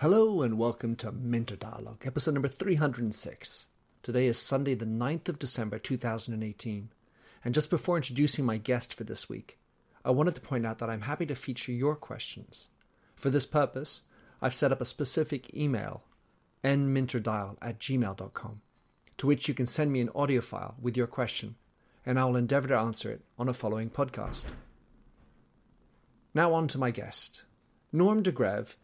Hello and welcome to Minter Dialogue, episode number 306. Today is Sunday the 9th of December 2018, and just before introducing my guest for this week, I wanted to point out that I'm happy to feature your questions. For this purpose, I've set up a specific email, nminterdial@gmail.com, to which you can send me an audio file with your question, and I will endeavour to answer it on a following podcast. Now on to my guest. Norm de Greve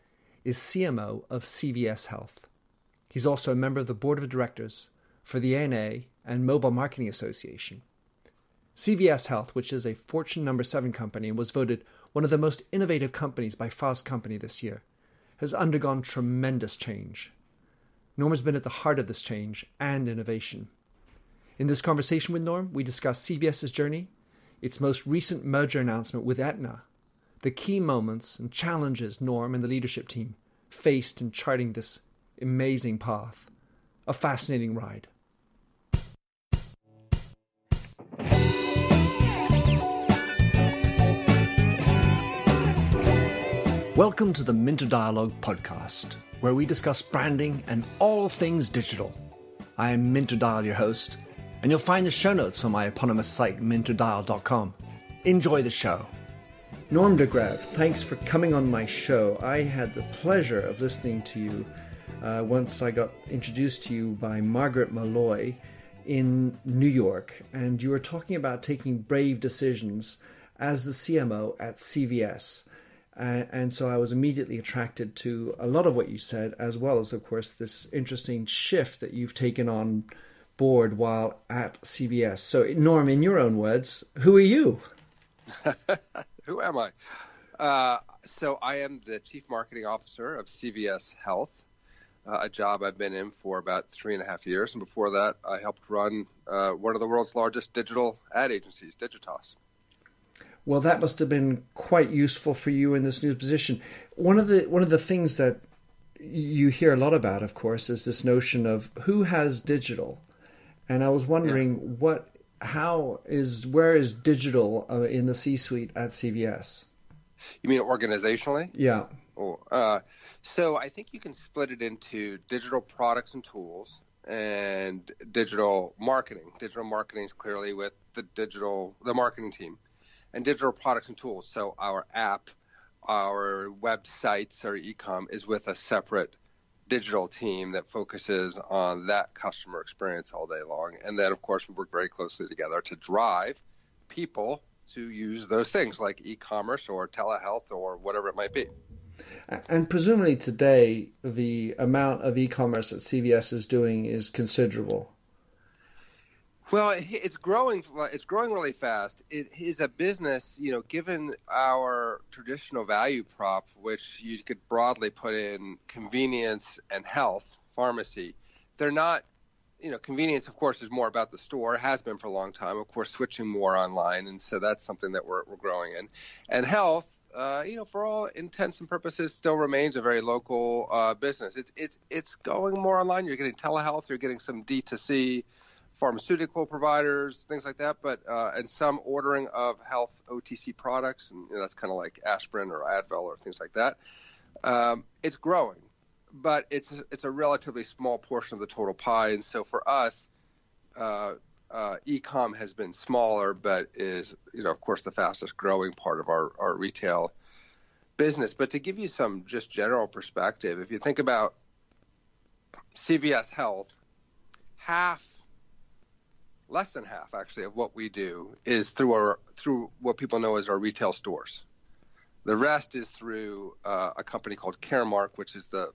is CMO of CVS Health. He's also a member of the Board of Directors for the Aetna and Mobile Marketing Association. CVS Health, which is a Fortune number 7 company and was voted one of the most innovative companies by Fast Company this year, has undergone tremendous change. Norm has been at the heart of this change and innovation. In this conversation with Norm, we discuss CVS's journey, its most recent merger announcement with Aetna, the key moments and challenges Norm and the leadership team faced in charting this amazing path. A fascinating ride. Welcome to the Minter Dialogue podcast, where we discuss branding and all things digital. I am Minter Dial, your host, and you'll find the show notes on my eponymous site, minterdial.com. Enjoy the show. Norm de Greve, thanks for coming on my show. I had the pleasure of listening to you once I got introduced to you by Margaret Malloy in New York, and you were talking about taking brave decisions as the CMO at CVS. And so I was immediately attracted to a lot of what you said, as well as, of course, this interesting shift that you've taken on board while at CVS. So, Norm, in your own words, who are you? Who am I? So I am the Chief Marketing Officer of CVS Health, a job I've been in for about 3.5 years. And before that, I helped run one of the world's largest digital ad agencies, Digitas. Well, that must have been quite useful for you in this new position. One of the things that you hear a lot about, of course, is this notion of who has digital. And I was wondering where is digital in the C-suite at CVS? You mean organizationally? Yeah. So I think you can split it into digital products and tools and digital marketing. Digital marketing is clearly with the marketing team, and digital products and tools. So our app, our websites, our e-com is with a separate digital team that focuses on that customer experience all day long. And then, of course, we work very closely together to drive people to use those things like e-commerce or telehealth or whatever it might be. And presumably today, the amount of e-commerce that CVS is doing is considerable. Well, it's growing. It's growing really fast. It is a business, given our traditional value prop, which you could broadly put in convenience and health, pharmacy. They're not, convenience, of course, is more about the store, has been for a long time, of course, switching more online. And so that's something that we're growing in. And health, for all intents and purposes, still remains a very local business. It's going more online. You're getting telehealth. You're getting some D2C pharmaceutical providers, things like that, but and some ordering of health OTC products, and that's kind of like aspirin or Advil or things like that. It's growing, but it's a relatively small portion of the total pie, and so for us, e-com has been smaller, but is of course the fastest growing part of our retail business. But to give you some just general perspective, if you think about CVS Health, less than half, actually, of what we do is through what people know as our retail stores. The rest is through a company called Caremark, which is the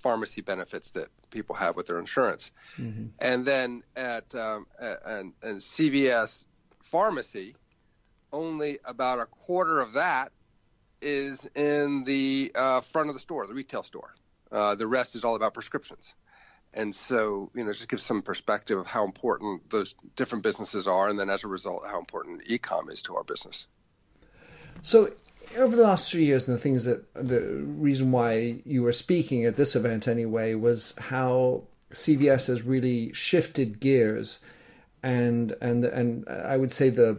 pharmacy benefits that people have with their insurance. Mm-hmm. And then at CVS Pharmacy, only about a quarter of that is in the front of the store, the retail store. The rest is all about prescriptions. And so, just give some perspective of how important those different businesses are, and then as a result, how important e-com is to our business. So over the last 3 years, and the reason why you were speaking at this event anyway, was how CVS has really shifted gears, and I would say the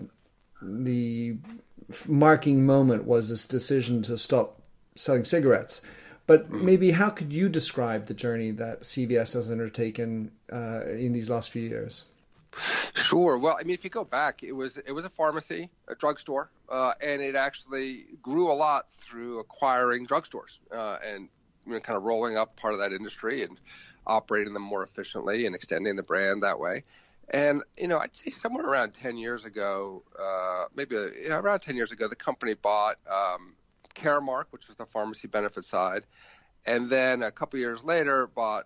marking moment was this decision to stop selling cigarettes. But maybe how could you describe the journey that CVS has undertaken in these last few years? Sure. Well, I mean, if you go back, it was a pharmacy, a drugstore, and it actually grew a lot through acquiring drugstores and kind of rolling up part of that industry and operating them more efficiently and extending the brand that way. And, I'd say somewhere around 10 years ago, around 10 years ago, the company bought Caremark, which was the pharmacy benefit side, and then a couple years later bought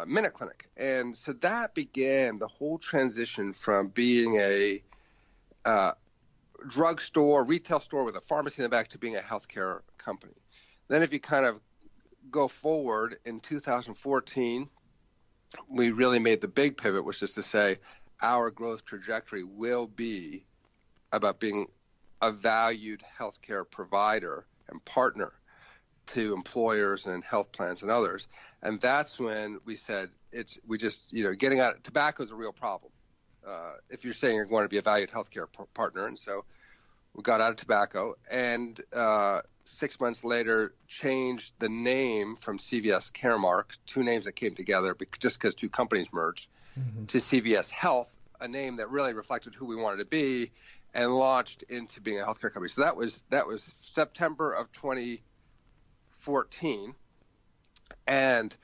Minute Clinic. And so that began the whole transition from being a drugstore, retail store with a pharmacy in the back to being a healthcare company. Then if you kind of go forward in 2014, we really made the big pivot, which is to say our growth trajectory will be about being a valued healthcare provider and partner to employers and health plans and others. And that's when we said getting out. Tobacco is a real problem. If you're saying you're going to be a valued healthcare partner, and so we got out of tobacco, and 6 months later changed the name from CVS Caremark, two names that came together just because two companies merged, to CVS Health, a name that really reflected who we wanted to be, and launched into being a healthcare company. So that was September of 2014, and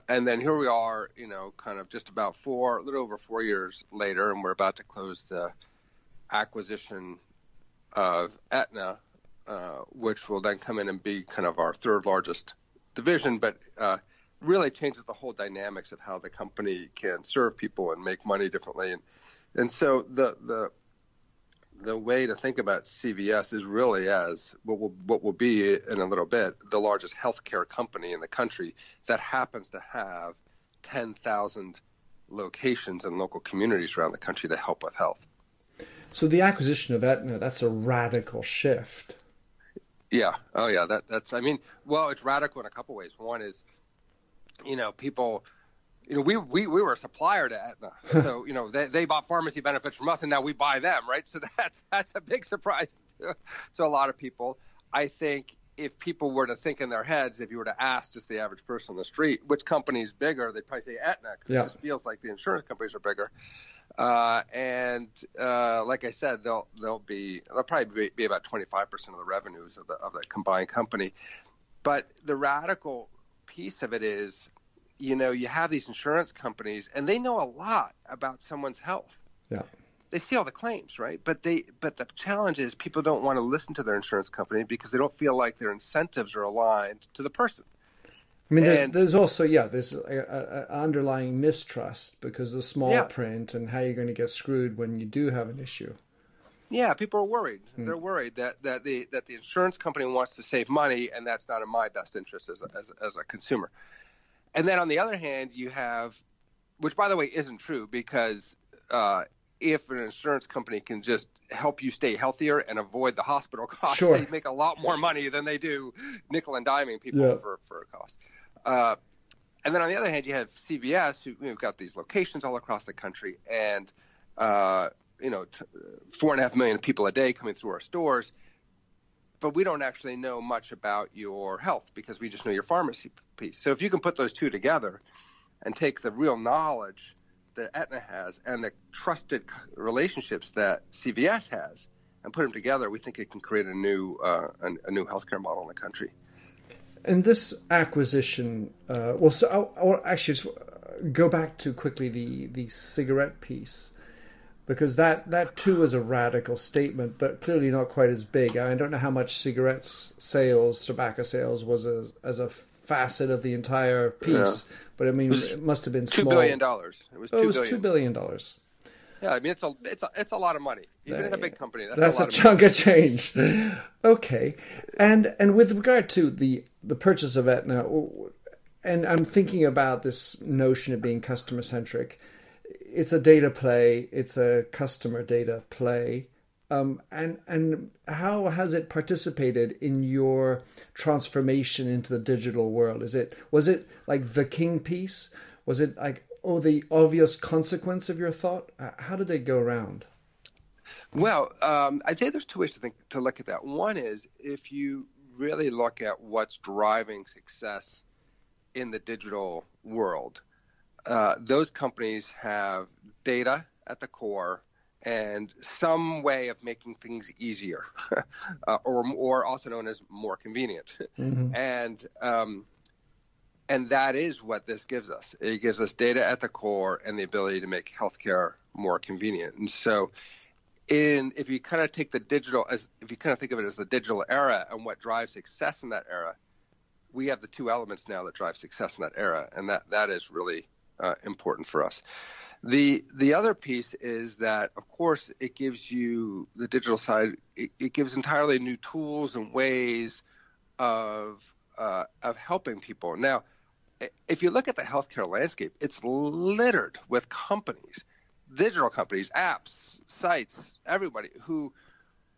then here we are, kind of just about a little over 4 years later, and we're about to close the acquisition of Aetna, which will then come in and be kind of our third largest division, but really changes the whole dynamics of how the company can serve people and make money differently. And so the way to think about CVS is really as what will be in a little bit the largest healthcare company in the country that happens to have 10,000 locations in local communities around the country to help with health. So the acquisition of Aetna, that's a radical shift. Yeah. Oh, yeah. That's. I mean, well, it's radical in a couple ways. One is, people. We were a supplier to Aetna, so they bought pharmacy benefits from us, and now we buy them, right? So that's a big surprise to a lot of people. I think if people were to think in their heads, if you were to ask just the average person on the street, which company is bigger, they'd probably say Aetna, because it just feels like the insurance companies are bigger. And like I said, they'll probably be about 25% of the revenues of the combined company. But the radical piece of it is, you have these insurance companies, and they know a lot about someone's health. Yeah. They see all the claims, right? But the challenge is people don't want to listen to their insurance company because they don't feel like their incentives are aligned to the person. I mean, there's also, there's an underlying mistrust because of the small print and how you're going to get screwed when you do have an issue. Yeah, people are worried. They're worried that the insurance company wants to save money, and that's not in my best interest as a consumer. And then on the other hand, you have, which by the way isn't true, because if an insurance company can just help you stay healthier and avoid the hospital costs, they make a lot more money than they do nickel and diming people for a cost. And then on the other hand, you have CVS, who've got these locations all across the country, and 4.5 million people a day coming through our stores. But we don't actually know much about your health because we just know your pharmacy piece. So if you can put those two together and take the real knowledge that Aetna has and the trusted relationships that CVS has and put them together, we think it can create a new healthcare model in the country. And this acquisition, I actually go back to quickly the cigarette piece, because that too is a radical statement, but clearly not quite as big. I don't know how much tobacco sales was as a facet of the entire piece, but I mean, it must have been small. $2 billion. It was $2 billion. Yeah, I mean, it's a lot of money, even in a big company. That's a chunk of change. Okay, and with regard to the purchase of Aetna, and I'm thinking about this notion of being customer centric. It's a data play. It's a customer data play. And how has it participated in your transformation into the digital world? Was it like the king piece? Was it like, the obvious consequence of your thought? How did they go around? Well, I'd say there's two ways to look at that. One is if you really look at what's driving success in the digital world, those companies have data at the core and some way of making things easier, or also known as more convenient. Mm-hmm. And that is what this gives us. It gives us data at the core and the ability to make healthcare more convenient. And so if you kind of take the digital, if you kind of think of it as the digital era and what drives success in that era, we have the two elements now that drive success in that era. And that is really important for us. The other piece is that, of course, it gives you the digital side. It gives entirely new tools and ways of helping people. Now, if you look at the healthcare landscape, it's littered with companies, digital companies, apps, sites, everybody who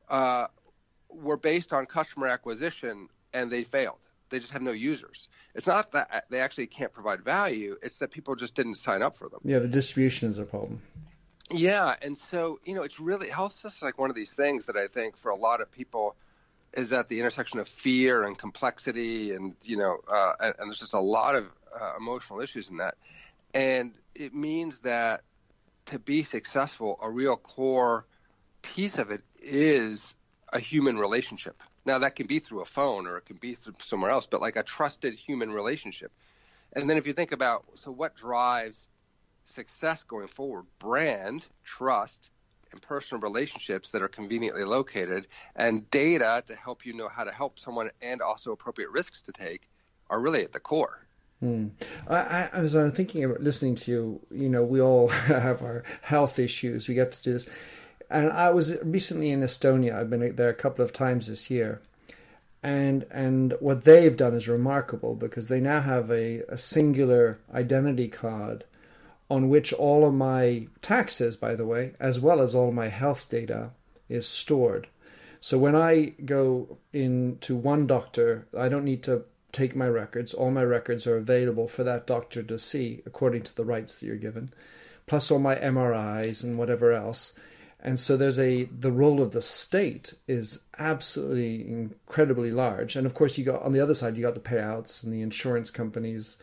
were based on customer acquisition and they failed. They just have no users. It's not that they actually can't provide value. It's that people just didn't sign up for them. Yeah, the distribution is a problem. Yeah, and so, it's really, health's just like one of these things that I think for a lot of people is at the intersection of fear and complexity and, and there's just a lot of emotional issues in that. And it means that to be successful, a real core piece of it is a human relationship. Now, that can be through a phone or it can be through somewhere else, but like a trusted human relationship. And then if you think about, so what drives success going forward? Brand, trust, and personal relationships that are conveniently located, and data to help you know how to help someone and also appropriate risks to take are really at the core. As I'm thinking about listening to you, we all have our health issues. We get to do this. And I was recently in Estonia. I've been there a couple of times this year. And what they've done is remarkable because they now have a singular identity card on which all of my taxes, by the way, as well as all my health data is stored. So when I go into one doctor, I don't need to take my records. All my records are available for that doctor to see according to the rights that you're given, plus all my MRIs and whatever else. And so the role of the state is absolutely incredibly large. And of course, on the other side, you got the payouts and the insurance companies,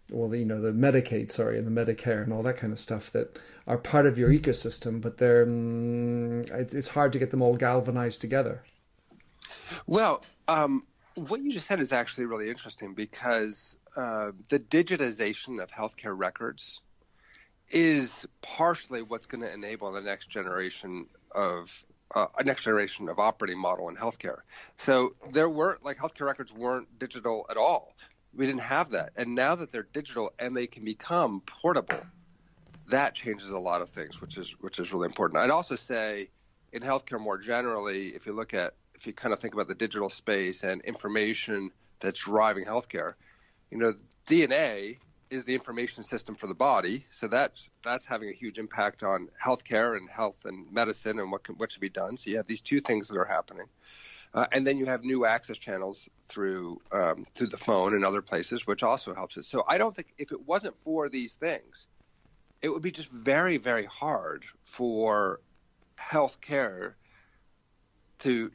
well, the Medicaid, and the Medicare and all that kind of stuff that are part of your ecosystem, but it's hard to get them all galvanized together. Well, what you just said is actually really interesting because the digitization of healthcare records is partially what's going to enable the next generation of operating model in healthcare. So healthcare records weren't digital at all. We didn't have that. And now that they're digital and they can become portable, that changes a lot of things, which is really important. I'd also say in healthcare more generally, if you kind of think about the digital space and information that's driving healthcare, DNA is the information system for the body. So that's having a huge impact on healthcare and health and medicine and what should be done. So you have these two things that are happening. And then you have new access channels through the phone and other places, which also helps it. So I don't think if it wasn't for these things, it would be just very, very hard for healthcare to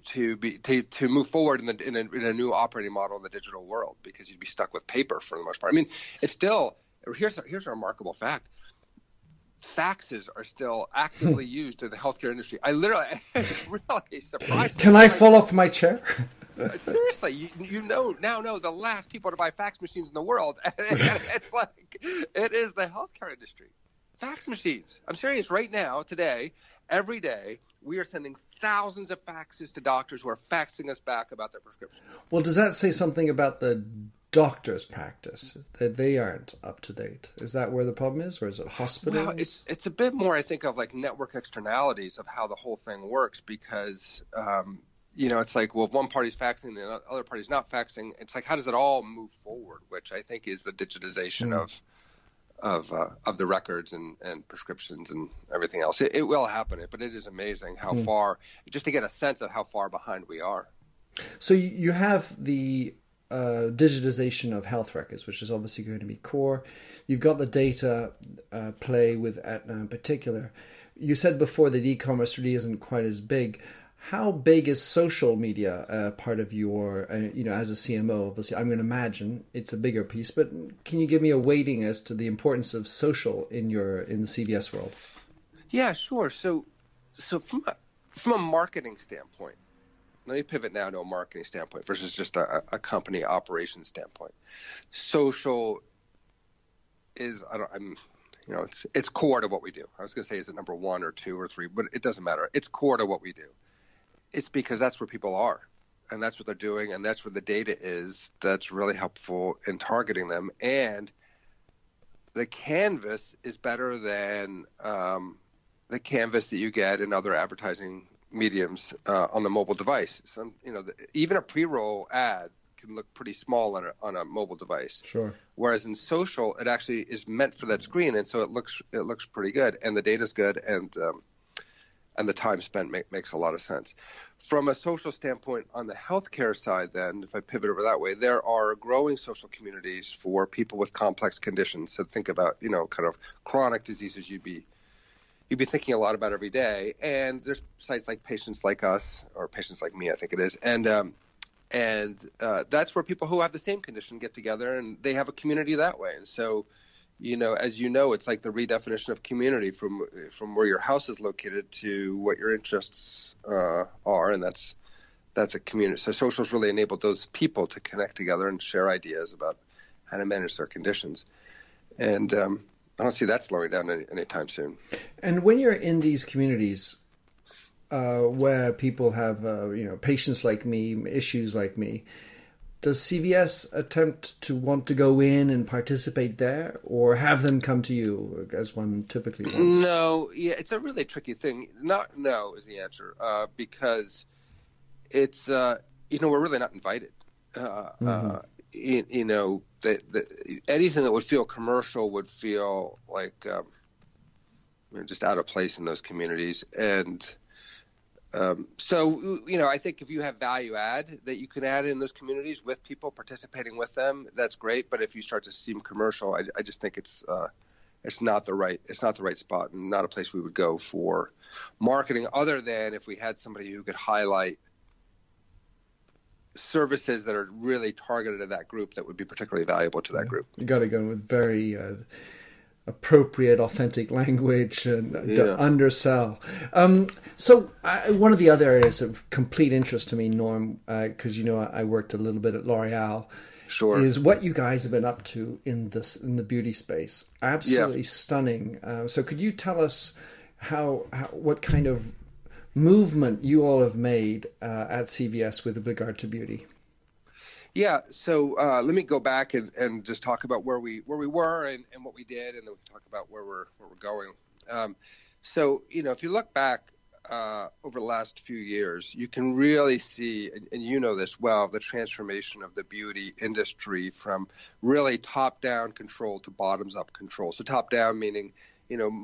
move forward in a new operating model in the digital world because you'd be stuck with paper for the most part. I mean, it's still here's a remarkable fact. Faxes are still actively used in the healthcare industry. It's really surprising. Can I fall off my chair? Seriously, now know the last people to buy fax machines in the world. It's like it is the healthcare industry. Fax machines. I'm serious. Right now, today, every day, we are sending thousands of faxes to doctors who are faxing us back about their prescriptions. Well, does that say something about the doctor's practice, that they aren't up to date? Is that where the problem is, or is it hospitals? Well, it's a bit more, I think, of like network externalities of how the whole thing works because, it's like, well, if one party's faxing and the other party's not faxing, it's like, how does it all move forward, which I think is the digitization of the records and prescriptions and everything else. It will happen, but it is amazing how far, just to get a sense of how far behind we are. So you have the digitization of health records, which is obviously going to be core. You've got the data play with Aetna in particular. You said before that e-commerce really isn't quite as big. How big is social media part of your, as a CMO? Obviously, I'm going to imagine it's a bigger piece, but can you give me a weighting as to the importance of social in the CVS world? Yeah, sure. So from a marketing standpoint, let me pivot now to a marketing standpoint versus just a company operations standpoint. Social is, it's core to what we do. I was going to say, is it number 1 or 2 or 3, but it doesn't matter. It's core to what we do. It's because that's where people are, and that's what they're doing, and that's where the data is that's really helpful in targeting them. And the canvas is better than the canvas that you get in other advertising mediums on the mobile device. Even a pre-roll ad can look pretty small on a mobile device. Sure. Whereas in social, it actually is meant for that screen, and so it looks pretty good, and the data's good, and the time spent makes a lot of sense. From a social standpoint, on the healthcare side, then, if I pivot over that way, there are growing social communities for people with complex conditions. So think about, kind of chronic diseases you'd be thinking a lot about every day. And there's sites like Patients Like Us, or Patients Like Me, I think it is. And that's where people who have the same condition get together, and they have a community that way. And so, as it's like the redefinition of community from where your house is located to what your interests are, and that's a community. So socials really enabled those people to connect together and share ideas about how to manage their conditions. And I don't see that slowing down anytime soon. And when you're in these communities where people have, patients like me, issues like me, does CVS attempt to want to go in and participate there, or have them come to you as one typically wants? No, it's a really tricky thing. No is the answer, because it's we're really not invited. Anything that would feel commercial would feel like just out of place in those communities. And so I think if you have value add that you can add in those communities with people participating with them, that's great. But if you start to seem commercial, I just think it's not the right spot, and not a place we would go for marketing, other than if we had somebody who could highlight services that are really targeted at that group that would be particularly valuable to that group. You got to go with very appropriate, authentic language and undersell. So one of the other areas of complete interest to me, Norm, because I worked a little bit at L'Oreal, sure, is what you guys have been up to in the beauty space. Absolutely stunning. So could you tell us what kind of movement you all have made at CVS with regard to beauty? Yeah, so let me go back and just talk about where we were and what we did, and then we can talk about where we're going. So if you look back over the last few years, you can really see, and you know this well, the transformation of the beauty industry from really top-down control to bottoms-up control. So top-down meaning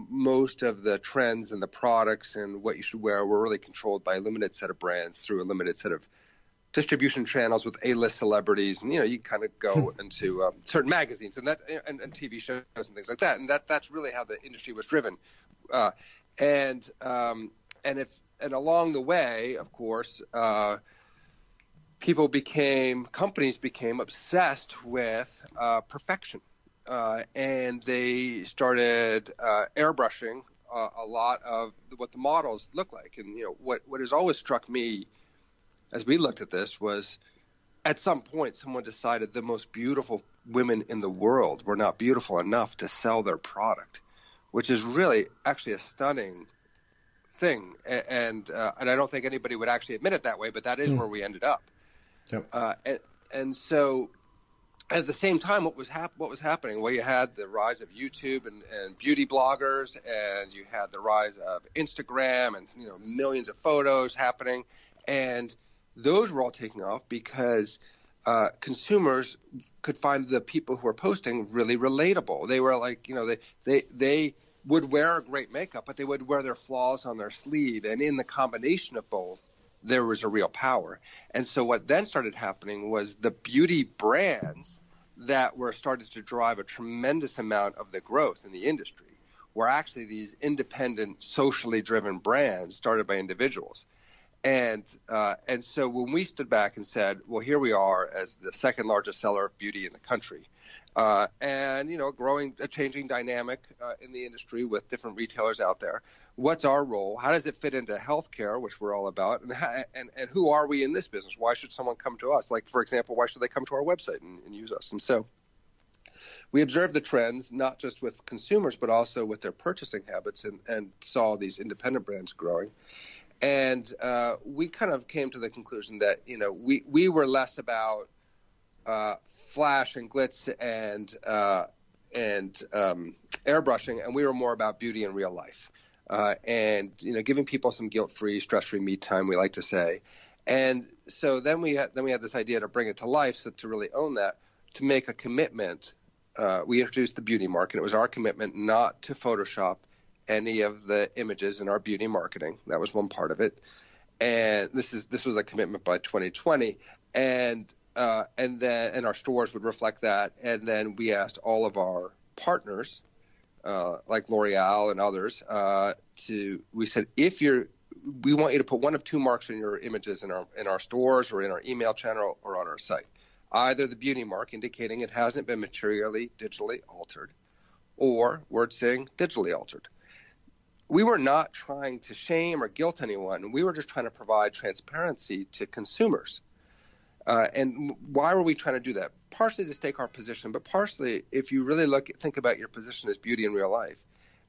most of the trends and the products and what you should wear were really controlled by a limited set of brands through a limited set of distribution channels with A-list celebrities, and you kind of go into certain magazines and TV shows and things like that, and that's really how the industry was driven. And along the way, of course, companies became obsessed with perfection. And they started airbrushing a lot of what the models look like. And what has always struck me as we looked at this was, at some point, someone decided the most beautiful women in the world were not beautiful enough to sell their product, which is really actually a stunning thing. And I don't think anybody would actually admit it that way, but that is where we ended up. Yep. And so, at the same time, what was happening? Well, you had the rise of YouTube and beauty bloggers, and you had the rise of Instagram, and millions of photos happening, and those were all taking off because consumers could find the people who are posting really relatable. They were like, they would wear great makeup, but they would wear their flaws on their sleeve, and in the combination of both, there was a real power. And so what then started happening was the beauty brands that were started to drive a tremendous amount of the growth in the industry were actually these independent, socially driven brands started by individuals. And so when we stood back and said, well, here we are as the second largest seller of beauty in the country, and a changing dynamic in the industry with different retailers out there. What's our role? How does it fit into healthcare, which we're all about? And who are we in this business? Why should someone come to us? Like, for example, why should they come to our website and use us? And so we observed the trends, not just with consumers, but also with their purchasing habits, and saw these independent brands growing. And we kind of came to the conclusion that, we were less about flash and glitz and airbrushing, and we were more about beauty in real life. And giving people some guilt-free, stress-free me time, we like to say. And so then we had this idea to bring it to life, so to really own that, to make a commitment. We introduced the beauty mark, and it was our commitment not to Photoshop any of the images in our beauty marketing. That was one part of it. And this was a commitment by 2020, and our stores would reflect that. And then we asked all of our partners, like L'Oreal and others, we said, we want you to put one of two marks in your images in our stores or in our email channel or on our site. Either the beauty mark indicating it hasn't been materially digitally altered, or word saying digitally altered. We were not trying to shame or guilt anyone. We were just trying to provide transparency to consumers. And why were we trying to do that? Partially to stake our position, but partially if you really think about your position as beauty in real life,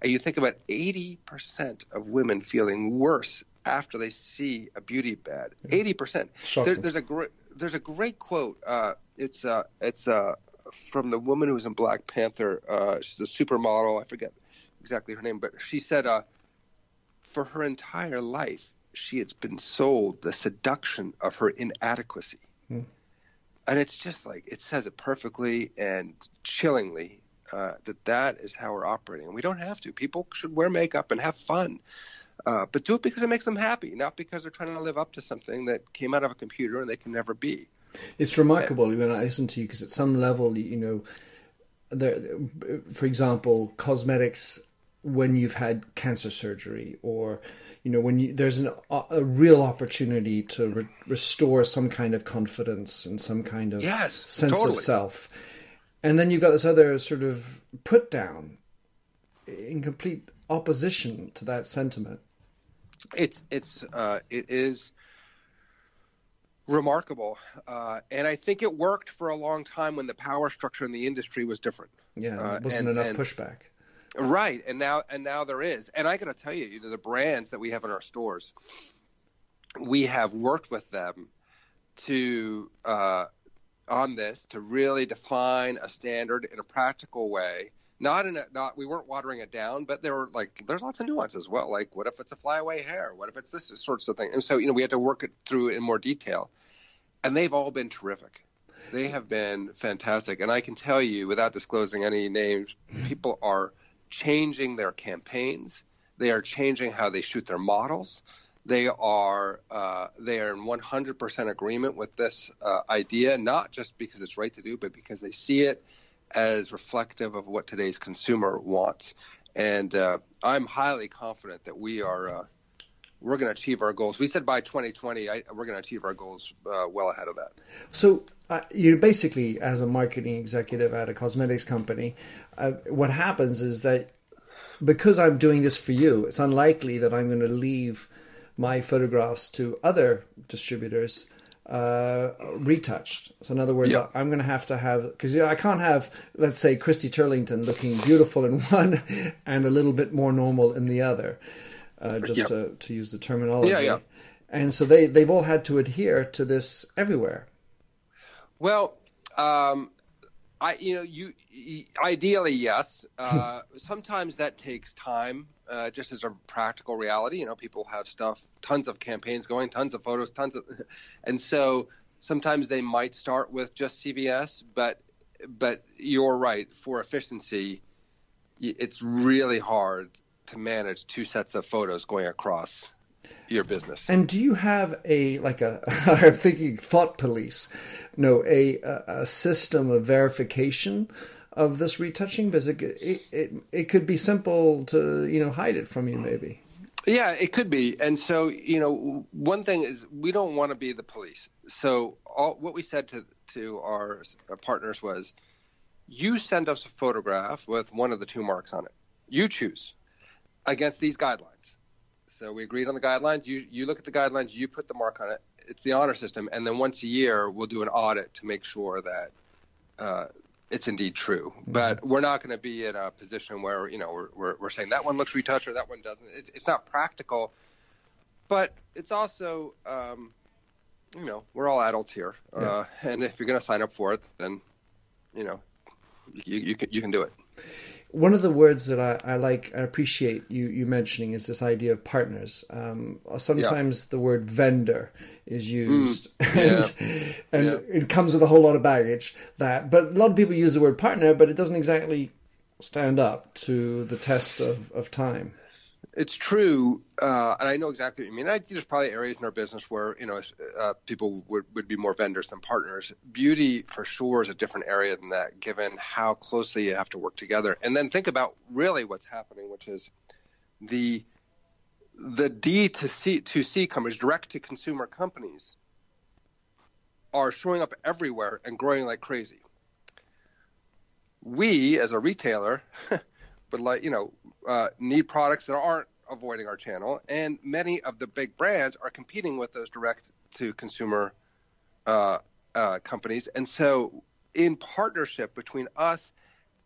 and you think about 80% of women feeling worse after they see a beauty ad. 80%. There's a great quote. It's from the woman who was in Black Panther. She's a supermodel. I forget exactly her name, but she said for her entire life she had been sold the seduction of her inadequacy. And it's just like, it says it perfectly and chillingly, that is how we're operating. And we don't have to. People should wear makeup and have fun, but do it because it makes them happy, not because they're trying to live up to something that came out of a computer and they can never be. It's remarkable when I listen to you, because at some level, for example, cosmetics, when you've had cancer surgery, or when there's a real opportunity to restore some kind of confidence and some kind of sense of self, and then you've got this other sort of put down in complete opposition to that sentiment. It is remarkable, and I think it worked for a long time when the power structure in the industry was different. Yeah, there wasn't enough pushback. Right, and now there is. And I got to tell you, the brands that we have in our stores, we have worked with them to on this to really define a standard in a practical way. We weren't watering it down, but there's lots of nuance as well. Like, what if it's a flyaway hair? What if it's this sorts of thing? And so we had to work it through in more detail, and they've all been terrific. They have been fantastic, and I can tell you, without disclosing any names, people are changing their campaigns. They are changing how they shoot their models. They are in 100% agreement with this idea, not just because it's right to do, but because they see it as reflective of what today's consumer wants. And I'm highly confident that we're going to achieve our goals. We said by 2020, we're going to achieve our goals well ahead of that. So you basically, as a marketing executive at a cosmetics company, what happens is that because I'm doing this for you, it's unlikely that I'm going to leave my photographs to other distributors retouched. So in other words, I'm going to have, because I can't have, let's say, Christy Turlington looking beautiful in one and a little bit more normal in the other, to use the terminology. Yeah. And so they've all had to adhere to this everywhere. Well, ideally, yes. Sometimes that takes time, just as a practical reality. People have tons of campaigns going, tons of photos, and so sometimes they might start with just CVS. But you're right. For efficiency, it's really hard to manage two sets of photos going across your business. And do you have I'm thinking thought police, a system of verification of this retouching? Because it could be simple to, hide it from you maybe. Yeah, it could be. And so, one thing is we don't want to be the police. So what we said to our partners was, you send us a photograph with one of the two marks on it. You choose against these guidelines. So we agreed on the guidelines. You look at the guidelines, you put the mark on it. It's the honor system. And then once a year, we'll do an audit to make sure that it's indeed true. Mm-hmm. But we're not going to be in a position where, we're saying that one looks retouched or that one doesn't. It's not practical. But it's also, we're all adults here. Yeah. And if you're going to sign up for it, then, you can do it. One of the words that I appreciate you mentioning is this idea of partners. Sometimes the word vendor is used, and it comes with a whole lot of baggage. But a lot of people use the word partner, but it doesn't exactly stand up to the test of time. It's true, and I know exactly what you mean. There's probably areas in our business where people would be more vendors than partners. Beauty, for sure, is a different area than that, given how closely you have to work together. And then think about really what's happening, which is the D2C companies, direct-to-consumer companies, are showing up everywhere and growing like crazy. We, as a retailer, would need products that aren't avoiding our channel, and many of the big brands are competing with those direct-to-consumer companies. And so, in partnership between us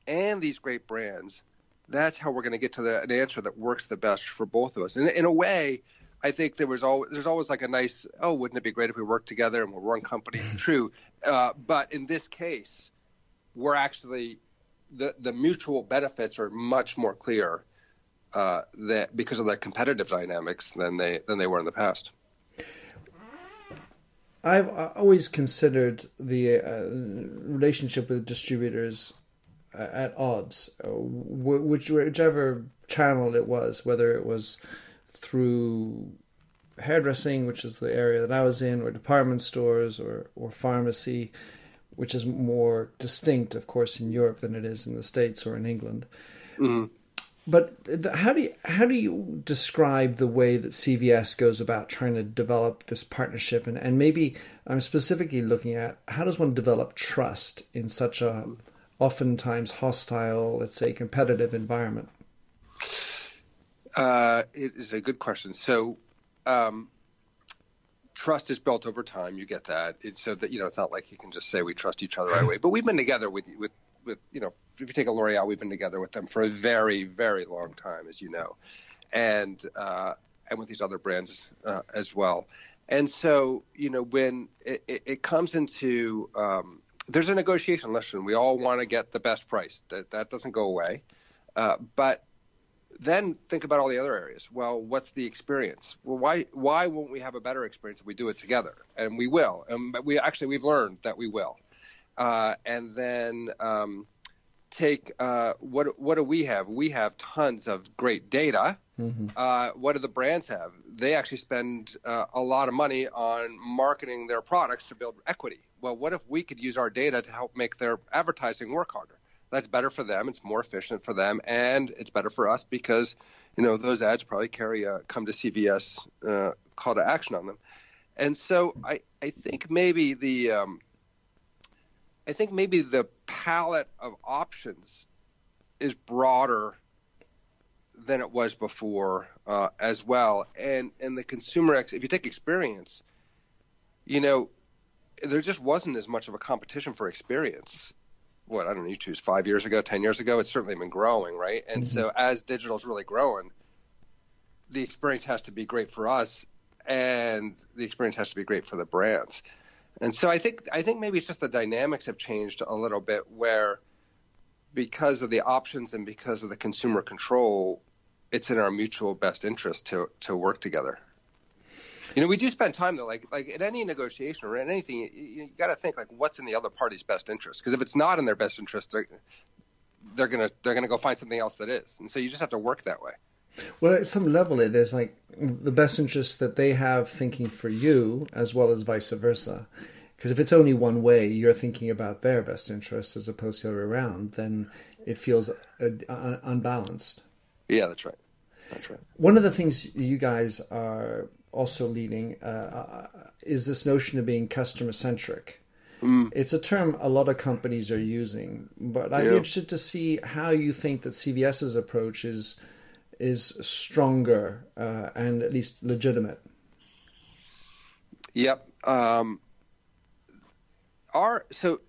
and these great brands, that's how we're going to get to an answer that works the best for both of us. And in a way, I think there's always like a nice, wouldn't it be great if we worked together and we're one company? True, but in this case, we're actually the mutual benefits are much more clear that because of the competitive dynamics than they were in the past. I've always considered the relationship with distributors at odds, whichever channel it was, whether it was through hairdressing, which is the area that I was in, or department stores, or pharmacy, which is more distinct, of course, in Europe than it is in the States or in England. Mm-hmm. But how do you describe the way that CVS goes about trying to develop this partnership? And maybe I'm specifically looking at how does one develop trust in such a oftentimes hostile, let's say, competitive environment? It is a good question. So trust is built over time. You get that. It's so that, it's not like you can just say we trust each other right away. But we've been together with if you take a L'Oreal, we've been together with them for a very, very long time, as you know, and with these other brands as well. And so, when it comes into there's a negotiation. Listen, we all want to get the best price. That doesn't go away. But then think about all the other areas. Well, what's the experience? Well, why won't we have a better experience if we do it together? And we will. But we've learned that we will. And then take what do we have? We have tons of great data. Mm-hmm. What do the brands have? They actually spend a lot of money on marketing their products to build equity. Well, what if we could use our data to help make their advertising work harder? That's better for them. It's more efficient for them, and it's better for us because those ads probably carry a "come to CVS" call to action on them. And so I think maybe the palette of options is broader than it was before as well. And the consumer, if you take experience, there just wasn't as much of a competition for experience. I don't know, you choose 5 years ago, 10 years ago, it's certainly been growing, right? And mm-hmm. So as digital's really growing, the experience has to be great for us and the experience has to be great for the brands. And so I think maybe it's just the dynamics have changed a little bit where because of the options and because of the consumer control, it's in our mutual best interest to work together. We do spend time though, like in any negotiation or in anything, you got to think like what's in the other party's best interest. Because if it's not in their best interest, they're gonna go find something else that is. And so you just have to work that way. Well, at some level, there's like the best interest that they have thinking for you as well as vice versa. Because if it's only one way, you're thinking about their best interest as opposed to the other way around, then it feels unbalanced. Yeah, that's right. That's right. One of the things you guys are also leading is this notion of being customer-centric. It's a term a lot of companies are using, but I'd be interested to see how you think that CVS's approach is stronger and at least legitimate. Yep. So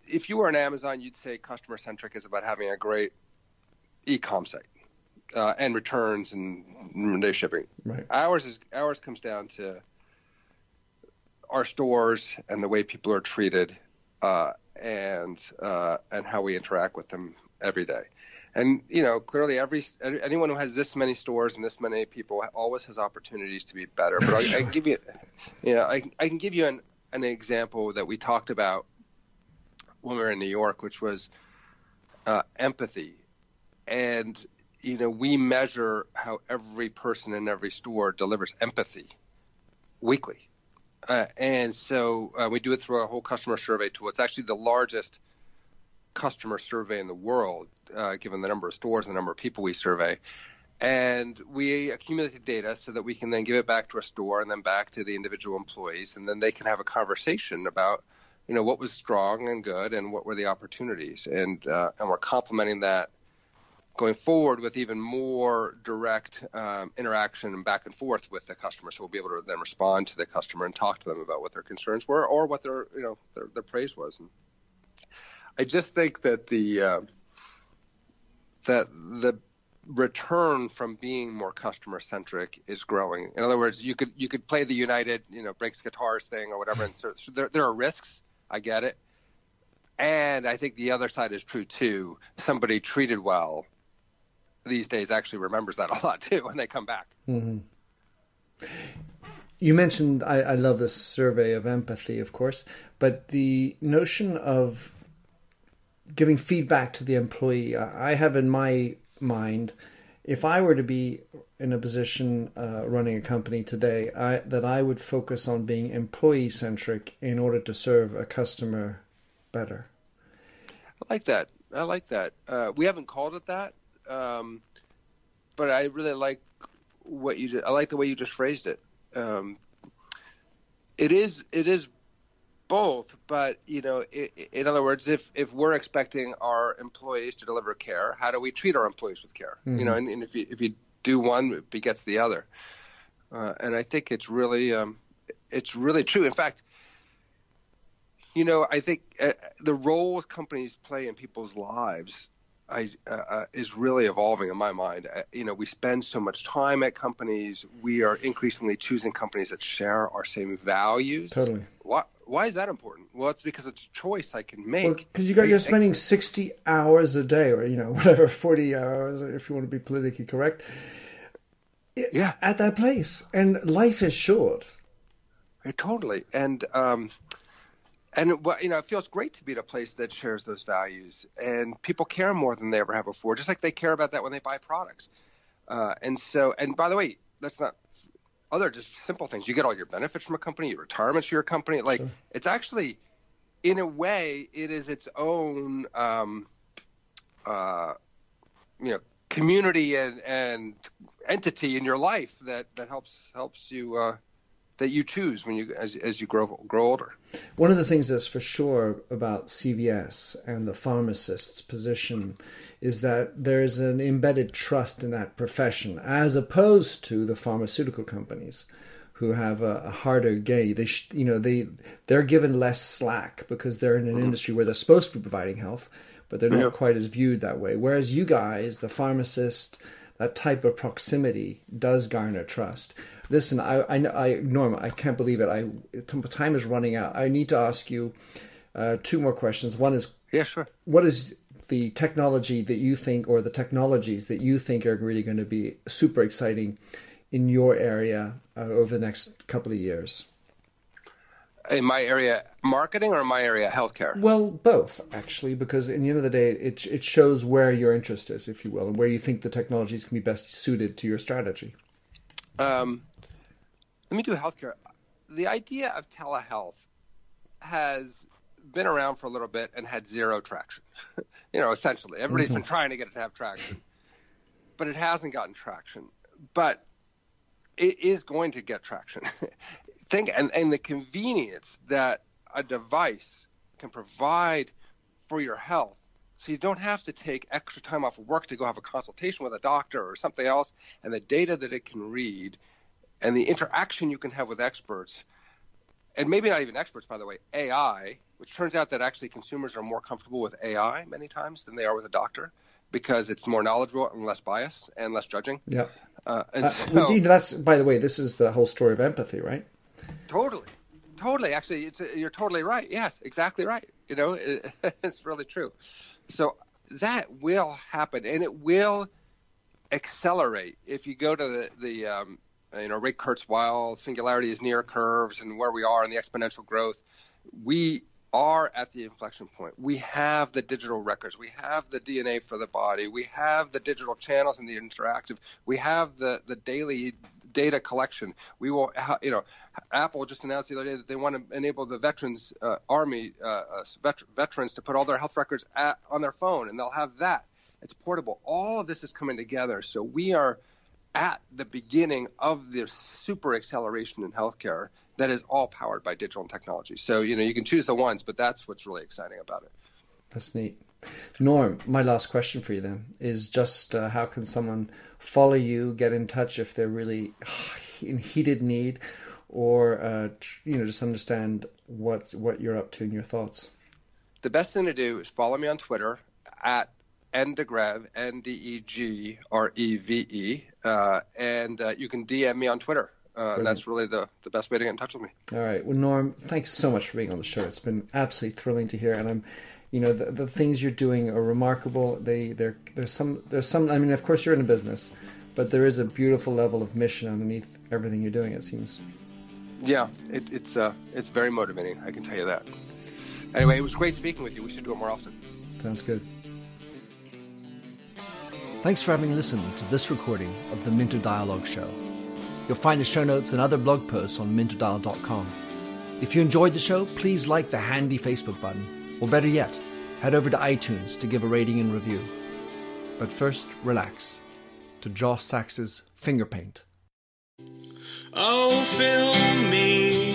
if you were an Amazon, you'd say customer-centric is about having a great e-com site and returns and day shipping. Right. Ours comes down to our stores and the way people are treated and how we interact with them every day. And clearly, anyone who has this many stores and this many people always has opportunities to be better. But I can give you, I can give you an example that we talked about when we were in New York, which was empathy. And we measure how every person in every store delivers empathy weekly. And so we do it through a whole customer survey tool. It's actually the largest customer survey in the world, given the number of stores and the number of people we survey. And we accumulate the data so that we can then give it back to a store and then back to the individual employees. And then they can have a conversation about, what was strong and good and what were the opportunities. And we're complementing that going forward with even more direct interaction and back and forth with the customer. So we'll be able to then respond to the customer and talk to them about what their concerns were or what their praise was. And I just think that the return from being more customer centric is growing. In other words, you could play the United, breaks guitars thing or whatever. And so there are risks. I get it. And I think the other side is true too. Somebody treated well these days actually remembers that a lot too when they come back. Mm-hmm. You mentioned, I love this survey of empathy, of course, but the notion of giving feedback to the employee, I have in my mind, if I were to be in a position running a company today, that I would focus on being employee-centric in order to serve a customer better. I like that. We haven't called it that, but I really like what you did. I like the way you just phrased it. It is both, but in other words, if we're expecting our employees to deliver care, how do we treat our employees with care? Mm-hmm. And if you do one, it begets the other. And I think it's really true. In fact, I think the roles companies play in people's lives is really evolving in my mind. We spend so much time at companies. We are increasingly choosing companies that share our same values. Totally. Why is that important? Well, it's because it's a choice I can make. Because you're spending 60 hours a day, or whatever, 40 hours, if you want to be politically correct. At that place, and life is short. Totally, and it feels great to be at a place that shares those values, and people care more than they ever have before, just like they care about that when they buy products. And by the way, that's not other just simple things. You get all your benefits from a company, your retirement's your company. Sure. It's actually, in a way, it is its own, community and entity in your life that helps you. That you choose when as you grow older. One of the things that's for sure about CVS and the pharmacist's position is that there's an embedded trust in that profession, as opposed to the pharmaceutical companies, who have a harder gate. They're given less slack because they're in an industry where they're supposed to be providing health, but they're not quite as viewed that way. Whereas you guys, the pharmacist, that type of proximity does garner trust. Listen, Norm, I can't believe it. Time is running out. I need to ask you two more questions. One is, sure. What is the technology that you think, or the technologies that you think are really going to be super exciting in your area over the next couple of years? In my area, marketing, or in my area, healthcare? Well, both, actually, because in the end of the day, it shows where your interest is, if you will, and where you think the technologies can be best suited to your strategy. Let me do healthcare. The idea of telehealth has been around for a little bit and had zero traction. Essentially, everybody's been trying to get it to have traction, but it hasn't gotten traction. but it is going to get traction. And the convenience that a device can provide for your health, so you don't have to take extra time off of work to go have a consultation with a doctor or something else, and the data that it can read and the interaction you can have with experts, and maybe not even experts, by the way, AI, which turns out that actually consumers are more comfortable with AI many times than they are with a doctor because it's more knowledgeable and less bias and less judging. Yeah. So, that's, by the way, this is the whole story of empathy, right? Totally. Actually, you're totally right. Yes, exactly right. It's really true. So that will happen, and it will accelerate. If you go to the Ray Kurzweil singularity is near curves and where we are in the exponential growth, we are at the inflection point. We have the digital records. We have the DNA for the body. We have the digital channels and the interactive. We have the daily data collection. We will, Apple just announced the other day that they want to enable the veterans veterans to put all their health records on their phone, and they'll have that. It's portable. All of this is coming together. So we are at the beginning of this super acceleration in healthcare that is all powered by digital and technology. So, you can choose the ones, but that's what's really exciting about it. That's neat. Norm, my last question for you then is just how can someone follow you, get in touch if they're really in heated need, or just understand what you're up to and your thoughts? The best thing to do is follow me on Twitter at Greve, Ndegreve, and you can DM me on Twitter. That's really the best way to get in touch with me. All right. Well, Norm, thanks so much for being on the show. It's been absolutely thrilling to hear, and I'm. The things you're doing are remarkable. There's some. I mean, of course, you're in a business, but there is a beautiful level of mission underneath everything you're doing, it seems. Yeah, it's very motivating. I can tell you that. Anyway, it was great speaking with you. We should do it more often. Sounds good. Thanks for having listened to this recording of the Minter Dialogue Show. You'll find the show notes and other blog posts on minterdial.com. If you enjoyed the show, please like the handy Facebook button. Or better yet, head over to iTunes to give a rating and review. But first, relax to Josh Sachs's Finger Paint. Oh, fill me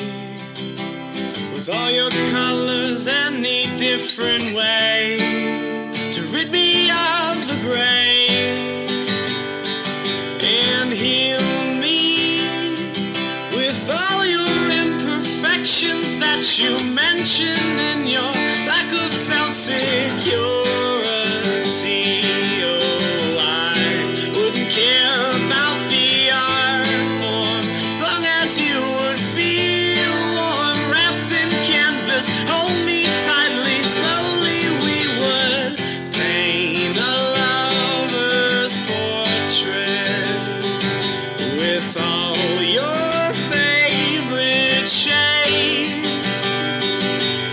with all your colors, any different way to rid me of the gray and heal me with all your imperfections that you mention in your lack of self-security. Oh, I wouldn't care about the art form as long as you would feel warm, wrapped in canvas. Hold me tightly, slowly we would paint a lover's portrait with all your favorite shades.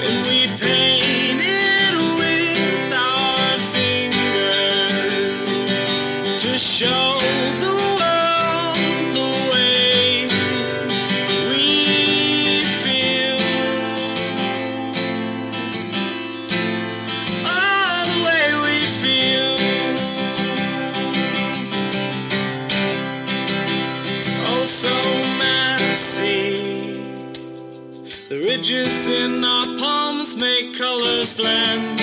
And we paint it with our fingers to show the world the way we feel. Oh, the way we feel. Oh, so messy. The ridges in our palms make colors blend.